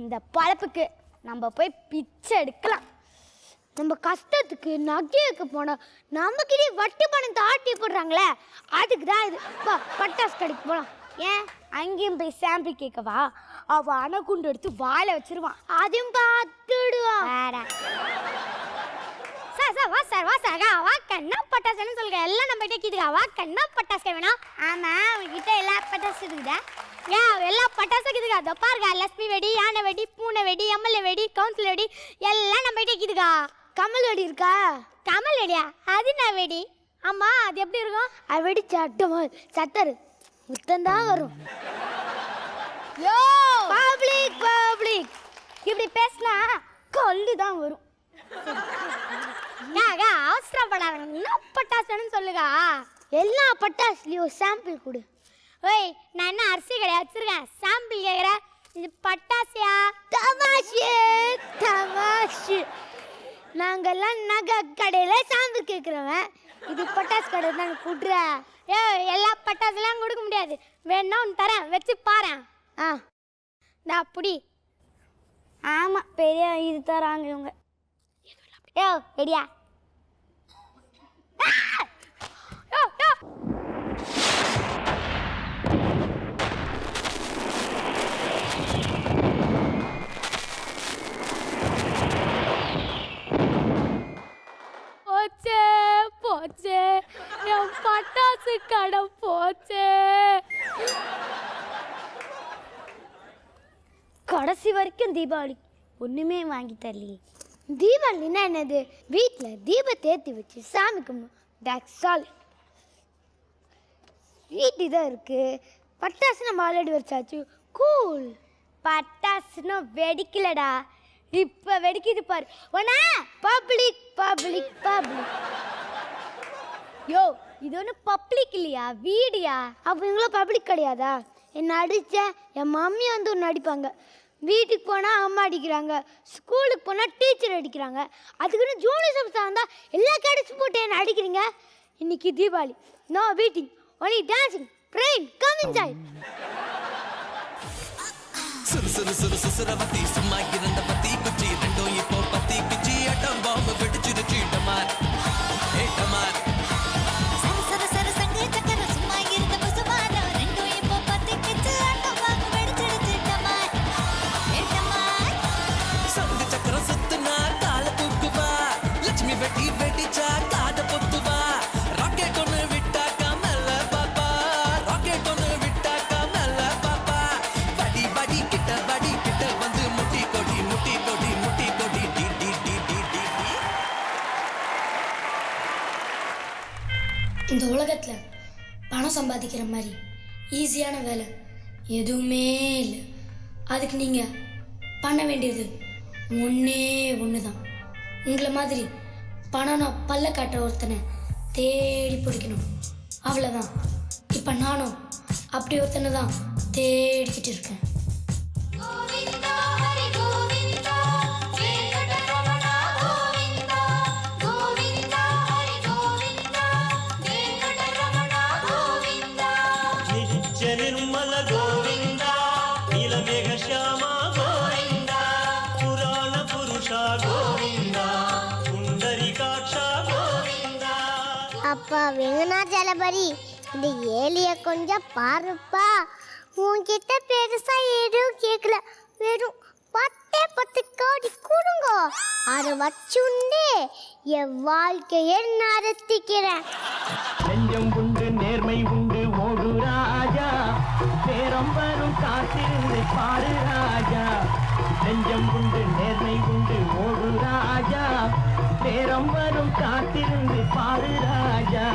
இந்த பழப்புக்கு நம்ம போய் பிச்சை எடுக்கலாம். நம்ம கஷ்டத்துக்கு நகைக்கு போனால் நம்மக்கிட்டே வட்டி பணத்தை ஆட்டி போடுறாங்களே, அதுக்கு தான் இது. பட்டாசு கடைக்கு போகலாம். ஏன் அங்கேயும் போய் சாம்பிள் கேட்கவா? அவள் அணைக்குண்டு எடுத்து வாழை வச்சிருவான், அதையும் பார்த்துடுவான். வேற சார் வா சார், வா சார், வா கண்ணா பட்டாசுன்னு சொல்லுங்க. எல்லாம் நம்ம கிட்ட கேட்டுக்கா, வா கண்ணா பட்டாசு வேணும். ஆமாம், அவங்ககிட்ட எல்லா பட்டாசு இருக்குதா? ஏன் எல்லா பட்டாசும் இருக்குதுக்கா? அதோ பாருங்க, லட்சுமி வெடி, யானை வெடி, பூனை வெடி, எம்எல்ஏ வெடி, கவுன்சில் வெடி எல்லாம் நம்ம கிட்ட இருக்குதுக்கா. கமல் வெடி இருக்கா? கமல் வெடியா? அது நான் வெடி. ஆமாம், அது எப்படி இருக்கும்? அது வெடி சட்டமா சத்தரு முத்தந்தான் வரும். யோ பப்ளிக் பப்ளிக் இப்படி பேசினா கல்லு தான் வரும். அவசரப்படாத, என்ன பட்டாசுன்னு சொல்லுங்க. எல்லா பட்டாசுலையும் சாம்பிள் கொடு. ஓய், நான் என்ன அரிசி கடையா வச்சிருக்கேன் சாம்பிள் கேட்குறேன்? இது பட்டாசியா? தமாஷு தமாஷு. நாங்கெல்லாம் நகை கடையில் சாம்பிள் கேட்குறவன், இது பட்டாசு கடை தான் கூட்டுற. ஏ, எல்லா பட்டாசுலாம் கொடுக்க முடியாது, வேணா ஒன்று தரேன், வச்சு பாரு. நான் அப்படி. ஆமாம், பெரிய இது தராங்க இவங்க. ஏ ரெடியா? போச்சே போச்சே, என் பட்டாசு கடை போச்சே. கடைசி வரைக்கும் தீபாவளி ஒன்றுமே வாங்கி தரலையே. தீபாவளின்னா என்னது? வீட்டில் தீபத்தை ஏற்றி வச்சு சாமி கும்பிடும். That's all. வீட்டு தான் இருக்குது. பட்டாசு நம்ம ஆல்ரெடி வச்சாச்சு. கூல். பட்டாசுன்னா வெடிக்கலடா, இப்போ வெடிக்குது பாரு. ஒன்னா பப்ளிக் பப்ளிக் பப்ளிக். யோ, இது ஒன்றும் பப்ளிக் இல்லையா, வீடியா? அப்போ இவங்களும் பப்ளிக் கிடையாதா? என்னை அடித்த என் மம்மி வந்து ஒன்று அடிப்பாங்க. வீட்டுக்கு போனால் அம்மா அடிக்கிறாங்க, ஸ்கூலுக்கு போனால் டீச்சர் அடிக்கிறாங்க. அதுக்குன்னு ஜூனியர் சப்ஸ்டாக இருந்தால் எல்லா கடிச்சு போட்டு என்ன அடிக்கிறீங்க. இன்னைக்கு Deepavali, no beating, only dancing. Brain come inside. சுரு சுரு சுரு சுசுரவத்தி சும்மா இருந்த பத்தி குச்சி ரெண்டும் இப்போ பத்தி குச்சி அட்டம் பாம்பு வெடிச்சிருச்சு. டமார் ஏ டமார். சர சர சர சங்கு சக்கர சும்மா இருந்த புசுமார ரெண்டும் இப்போ பத்தி குச்சி அட்டம் பாம்பு வெடிச்சிருச்சு. டமார் ஏ டமார். சங்கு சக்கரம் சுத்துனா கால தூக்குவா, லட்சுமி வெட்டி வெடிச்சா காத பொத்துவா. ராக்கெட் ஒன்று விட்டாக்கா மேல பாப்பா, ராக்கெட் ஒன்று விட்டாக்கா மேல பாப்பா. படி படி கிட்ட படி கிட்ட வந்து முட்டி கொடி முட்டி கொடி முட்டி கொடி டி டி டி டி டி. இந்த உலகத்தில் பணம் சம்பாதிக்கிற மாதிரி ஈஸியான வேலை எதுவுமே இல்லை. அதுக்கு நீங்கள் பண்ண வேண்டியது ஒன்றே ஒன்று தான். உங்களை மாதிரி பணம்னா பல்ல காட்டுற ஒருத்தனை தேடி பிடிக்கணும், அவ்வளோதான். இப்போ நானும் அப்படி ஒருத்தனை தான் தேடிக்கிட்டு இருக்கேன். கோவிந்தா ஹரி கோவிந்தா வெங்கடரமணா கோவிந்தா. கோவிந்தா ஹரி கோவிந்தா வெங்கடரமணா கோவிந்தா. ನಿತ್ಯ ನಿರ್ಮಲ ಗೋವಿಂದ ನೀಲಮೇಘ ಶ್ಯಾಮ ಗೋವಿಂದ ಪುರಾಣ ಪುರುಷ ಗೋವಿಂದ ಪುಂಡರೀಕಾಕ್ಷ ಗೋವಿಂದ. அப்பா வெங்கடாச்சலபதி, இந்த ஏலிய கொஞ்சம் பாருப்பா. உன்கிட்ட பெருசா எதுவும் கேட்கல, வெறும் 10 கோடி கொடுங்க, அதை வச்சுண்டு என் வாழ்க்கையை நடத்திக்கிறேன். நெஞ்சம் உண்டு நேர்மை உண்டு ஓடு ராஜா, நேரம் வரும் காத்திருந்து பாரு ராஜா. நெஞ்சம் உண்டு நேர்மை உண்டு ஓடு ராஜா, நேரம் வரும் காத்திருந்து பாரு ராஜா.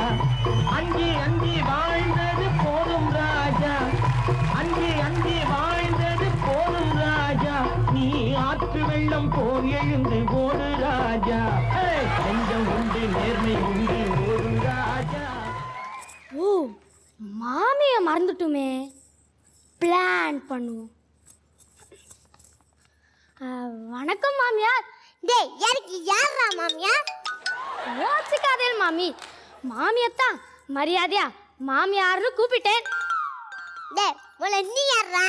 அஞ்சி அஞ்சி வாழ்ந்தது போதும் ராஜா, அஞ்சி அஞ்சி வாழ்ந்தது போதும் ராஜா. நீ ஆற்று வெள்ளம் போல் எழுந்து ஓடு ராஜா. நெஞ்சம் உண்டு நேர்மை உண்டு ஓடு ராஜா. ஓ, மாமியை மறந்துட்டுமே, பிளான் பண்ணுவோம். வணக்கம் மாமியார். டேய், எனக்கு யாரா மாமியார்? யோசிக்காதேன் மாமி, மாமியத்தான் மரியாதையா மாமியார்னு கூப்பிட்டேன். டேய், உள்ள நீ யாரா?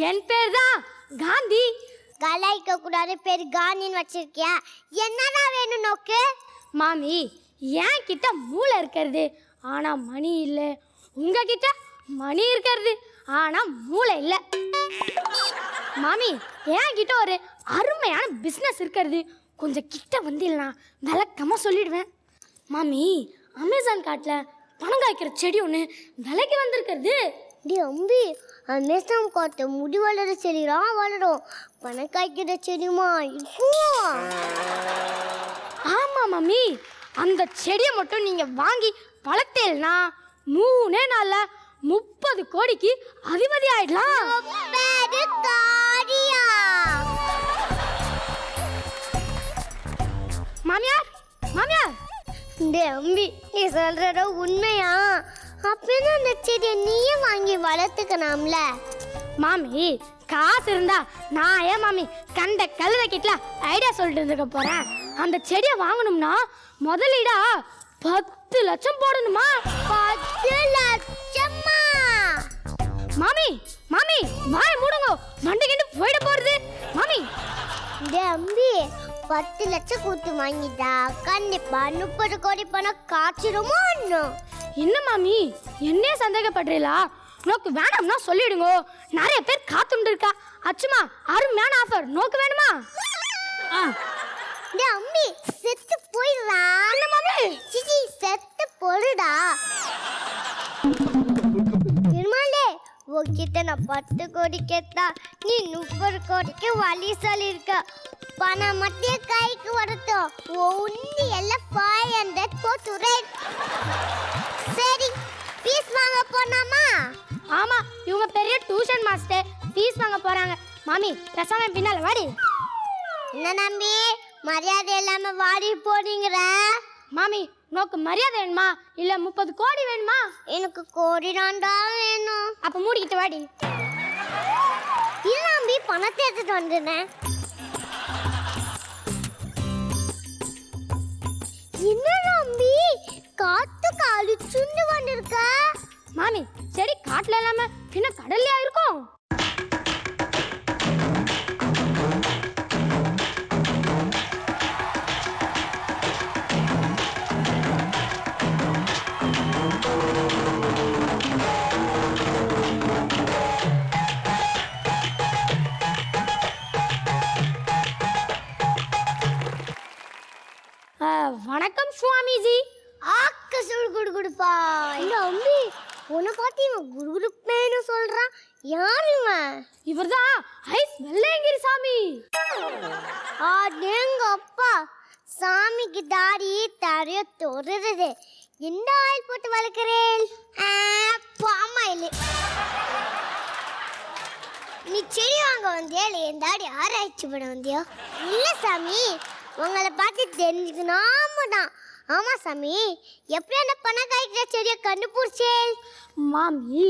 என் பேர் தான் காந்தி. கலாய்க்க கூடாது பேர் காணின்னு வச்சிருக்கியா? என்னதான் வேணும் நோக்கு? மாமி என் கிட்ட மூளை இருக்கிறது ஆனால் மணி இல்லை, உங்ககிட்ட மணி இருக்கிறது ஆனால் மூளை இல்லை. மாமி என் கிட்ட ஒரு அருமையான பிஸ்னஸ் இருக்கிறது, கொஞ்சம் கிட்ட வந்தில்னா விளக்கமாக சொல்லிடுவேன். மாமி அமேசான் காட்டில் பணம் காய்க்கிற செடி ஒன்று விலைக்கு வந்திருக்கிறது. டி அம்பி, அமேசான் காட்டு முடி வளர செடிலாம் வளரும், பணம் காய்க்கிற செடிமா இருக்கும். ஆமாம் மாமி, அந்த செடியை மட்டும் நீங்கள் வாங்கி வளர்த்தேன்னா 3 நாளில் 30 கோடிக்கு அதிபதி ஆயிடலாம். மாமியார் மாமியார், டே அம்பி, நீ சொல்றத உண்மையா? அப்படின்னா அந்த செடியை நீயே வாங்கி வளர்த்துக்கலாம்ல. மாமி காசு இருந்தா நான் ஏன் மாமி கண்ட கழுத கிட்ட ஐடியா சொல்லிட்டு இருந்துக்க போறேன். அந்த செடியை வாங்கணும்னா முதலீடா 10 லட்சம் போடணுமா? 10 லட்சமா? மாமி மாமி வாய் மூடுங்க, மண்டைக்கிட்டு போயிட போறது. மாமி டே அம்பி, 10 லட்சம் கூத்து வாங்கிட்டா கண்டிப்பா 30 கோடி பணம் காய்ச்சிருமோ? என்ன மாமி என்னையே சந்தேகப்படுறீங்களா? நோக்கு வேணாம்னா சொல்லிடுங்க, நிறைய பேர் காத்துட்டு இருக்கா. அச்சுமா அருமையான ஆஃபர், நோக்கு வேணுமா? டே அம்பி, செத்து போயிடுறா. என்ன மாமி? சிச்சி, செத்து போடுடா. பெருமாளே, உன்கிட்ட நான் 10 கோடி கேட்டா நீ 30 கோடிக்கு வழி சொல்லியிருக்க. பணம் மத்திய கைக்கு வரட்டும், ஒன்று எல்லாம் 500 போட்டுறேன். சரி, பீஸ் வாங்க போனாமா? ஆமா, இவங்க பெரிய டியூஷன் மாஸ்டர், ஃபீஸ் வாங்க போறாங்க. மாமி பிரசாம பின்னால வாடி. என்ன நம்பி, மரியாதை இல்லாம வாடி போறீங்கிற? மாமி நோக்கு மரியாதை வேணுமா இல்ல 30 கோடி வேணுமா? எனக்கு கோடி தாண்டா வேணும். அப்ப மூடிக்கிட்டு வாடி. இல்ல நம்பி, பணத்தை எடுத்துட்டு வந்துடுறேன். என்ன நம்பி, காத்து காலு சுண்டு வந்திருக்க? மாமி செடி காட்டுல இல்லாம பின்ன கடல்லையா இருக்கும்? வணக்கம் சுவாமிஜி. ஆக்க சுடு குடு குடுப்பா. இல்ல அம்பி, உன்னை பார்த்து இவன் குடுகுடுப்பேன்னு சொல்றான். யார் இவன்? இவர்தான் ஐஸ் வெள்ளையங்கிரி சாமி. அடேங்க அப்பா, சாமிக்கு தாடி தரைய தொடுறது. என்ன ஆயில் போட்டு வளர்க்கிறேன்? பாமாயில். நீ செடி வாங்க வந்தியா இல்லை என் தாடி ஆராய்ச்சி பண்ண வந்தியா? இல்ல சாமி, உங்களை பார்த்து தெரிஞ்சுக்கணும் தான். ஆமா சாமி, எப்படி அந்த பணம் காய்க்கிற செடியை கண்டுபிடிச்சேன்? மாமி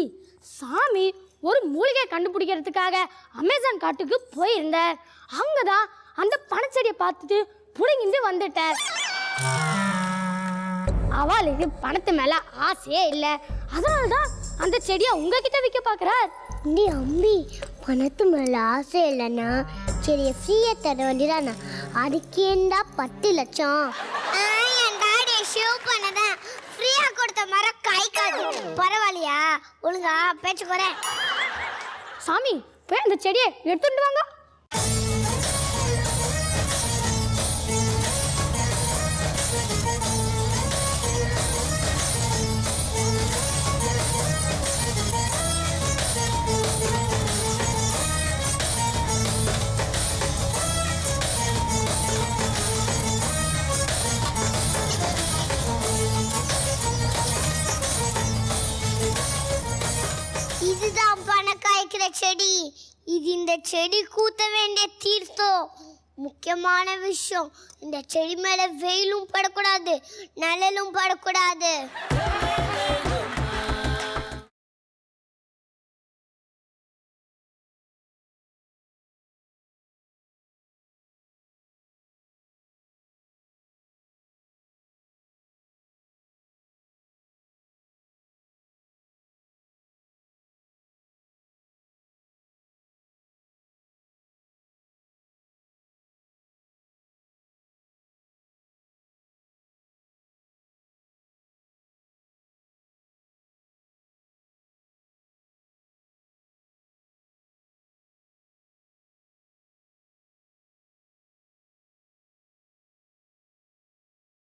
சாமி ஒரு மூலிகை கண்டுபிடிக்கிறதுக்காக அமேசான் காட்டுக்கு போயிருந்தார். அங்கதான் அந்த பனச்செடியை பார்த்துட்டு புடுங்கிட்டு வந்துட்டார். அவளுக்கு பணத்து மேல ஆசையே இல்லை, அதனால்தான் அந்த செடியை உங்ககிட்ட விற்க பார்க்கிறார். நீ அம்பி, பணத்து மேல ஆசை இல்லைன்னா செடியை ஃப்ரீயா தர வேண்டியதானா? அதுக்கேண்டா 10 லட்சம்? என் டாடி ஷேவ் பண்ணதான் ஃப்ரீயா கொடுத்த மரம் காய்க்காது. பரவாயில்லையா? ஒழுங்கா பேச்சு குறை. சாமி போய் அந்த செடியை எடுத்துட்டு வாங்க. இதுதான் பணம் காய்க்கிற செடி. இது இந்த செடி கூத்த வேண்டிய தீர்த்தம். முக்கியமான விஷயம், இந்த செடி மேல வெயிலும் படக்கூடாது, நிழலும் படக்கூடாது.